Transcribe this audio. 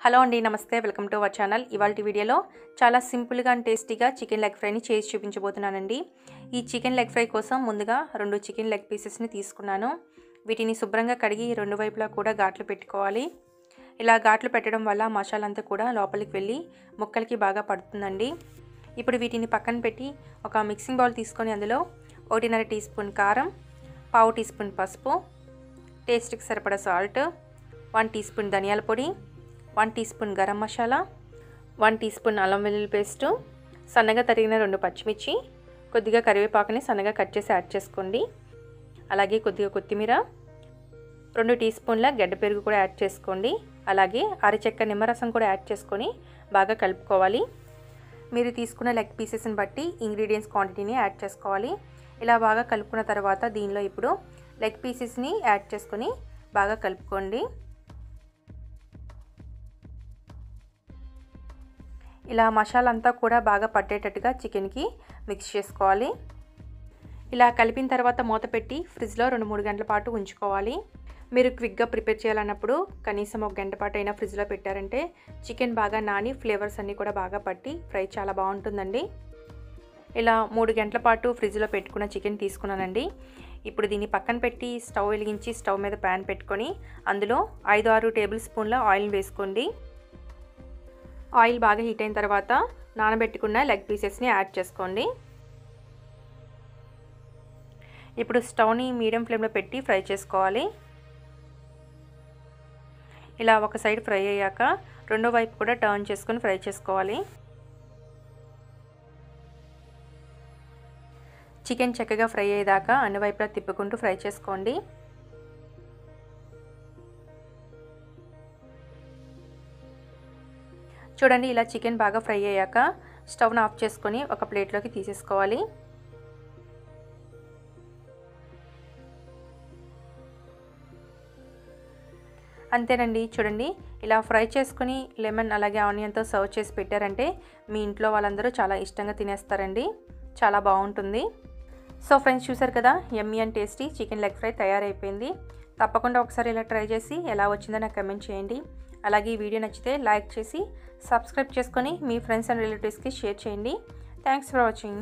Hello అండి, నమస్తే. Welcome to our channel. ఇవాల్టి వీడియోలో చాలా సింపుల్గా అండ్ టేస్టీగా చికెన్ లెగ్ ఫ్రైని చేసి చూపించబోతున్నానండి. ఈ చికెన్ లెగ్ ఫ్రై కోసం ముందుగా 2 చికెన్ లెగ్ పీసెస్ని తీసుకున్నాను. వీటిని శుభ్రంగా కడిగి రెండు వైపులా కూడా ఘాట్లు పెట్టుకోవాలి. ఇలా ఘాట్లు పెట్టడం వల్ల మసాలా అంతా కూడా లోపలికి వెళ్ళి ముక్కలకి బాగా పడుతుందండి. ఇప్పుడు వీటిని పక్కన పెట్టి ఒక మిక్సింగ్ బౌల్ తీసుకొని అందులో 1.5 టీ స్పూన్ కారం, 1/2 టీ స్పూన్ పసుపు, టేస్ట్కి సరిపడా సాల్ట్, 1 టీ స్పూన్ ధనియాల పొడి, 1 teaspoon garam masala, 1 teaspoon అల్లం వెల్లుల్లి పేస్టు, సన్నగా తరిగిన 2 పచ్చిమిర్చి, కొద్దిగా కరివేపాకుని సన్నగా కట్ చేసి యాడ్ చేసుకోండి. అలాగే కొద్దిగా కొత్తిమీర, 2 టీ స్పూన్ల గడ్డ పెరుగు కూడా యాడ్ చేసుకోండి. అలాగే అరచెక్క నిమ్మరసం కూడా యాడ్ చేసుకొని బాగా కలుపుకోవాలి. మీరు తీసుకున్న లెగ్ పీసెస్ని బట్టి ఇంగ్రీడియంట్స్ క్వాంటిటీని యాడ్ చేసుకోవాలి. ఇలా బాగా కలుపుకున్న తర్వాత దీనిలో ఇప్పుడు లెగ్ పీసెస్ని యాడ్ చేసుకొని బాగా కలుపుకోండి. ఇలా మసాలా అంతా కూడా బాగా పట్టేటట్టుగా చికెన్కి మిక్స్ చేసుకోవాలి. ఇలా కలిపిన తర్వాత మూత పెట్టి ఫ్రిడ్జ్లో 2-3 గంటల పాటు ఉంచుకోవాలి. మీరు క్విక్గా ప్రిపేర్ చేయాలన్నప్పుడు కనీసం 1 గంట పాటు అయినా ఫ్రిడ్జ్లో పెట్టారంటే చికెన్ బాగా నాని ఫ్లేవర్స్ అన్నీ కూడా బాగా పట్టి ఫ్రై చాలా బాగుంటుందండి. ఇలా 3 గంటల పాటు ఫ్రిడ్జ్లో పెట్టుకున్న చికెన్ తీసుకున్నానండి. ఇప్పుడు దీన్ని పక్కన పెట్టి స్టవ్ వెలిగించి స్టవ్ మీద ప్యాన్ పెట్టుకొని అందులో 5-6 టేబుల్ స్పూన్ల ఆయిల్ వేసుకోండి. ఆయిల్ బాగా హీట్ అయిన తర్వాత నానబెట్టుకున్న లెగ్ పీసెస్ని యాడ్ చేసుకోండి. ఇప్పుడు స్టవ్ని మీడియం ఫ్లేమ్లో పెట్టి ఫ్రై చేసుకోవాలి. ఇలా ఒక సైడ్ ఫ్రై అయ్యాక రెండో వైపు కూడా టర్న్ చేసుకొని ఫ్రై చేసుకోవాలి. చికెన్ చక్కగా ఫ్రై అయ్యేదాకా అన్ని వైపులా తిప్పుకుంటూ ఫ్రై చేసుకోండి. చూడండి, ఇలా చికెన్ బాగా ఫ్రై అయ్యాక స్టవ్ను ఆఫ్ చేసుకొని ఒక ప్లేట్లోకి తీసేసుకోవాలి. అంతేనండి. చూడండి, ఇలా ఫ్రై చేసుకుని లెమన్ అలాగే ఆనియన్తో సర్వ్ చేసి పెట్టారంటే మీ ఇంట్లో వాళ్ళందరూ చాలా ఇష్టంగా తినేస్తారండి. చాలా బాగుంటుంది. సో ఫ్రెండ్స్, చూసారు కదా, యమ్మీ and tasty chicken leg fry తయారైపోయింది. తప్పకుండా ఒకసారి ఇలా ట్రై చేసి ఎలా వచ్చిందో నాకు కమెంట్ చేయండి. అలాగే ఈ వీడియో నచ్చితే లైక్ చేసి సబ్స్క్రైబ్ చేసుకొని మీ ఫ్రెండ్స్ అండ్ రిలేటివ్స్కి షేర్ చేయండి. Thanks for watching.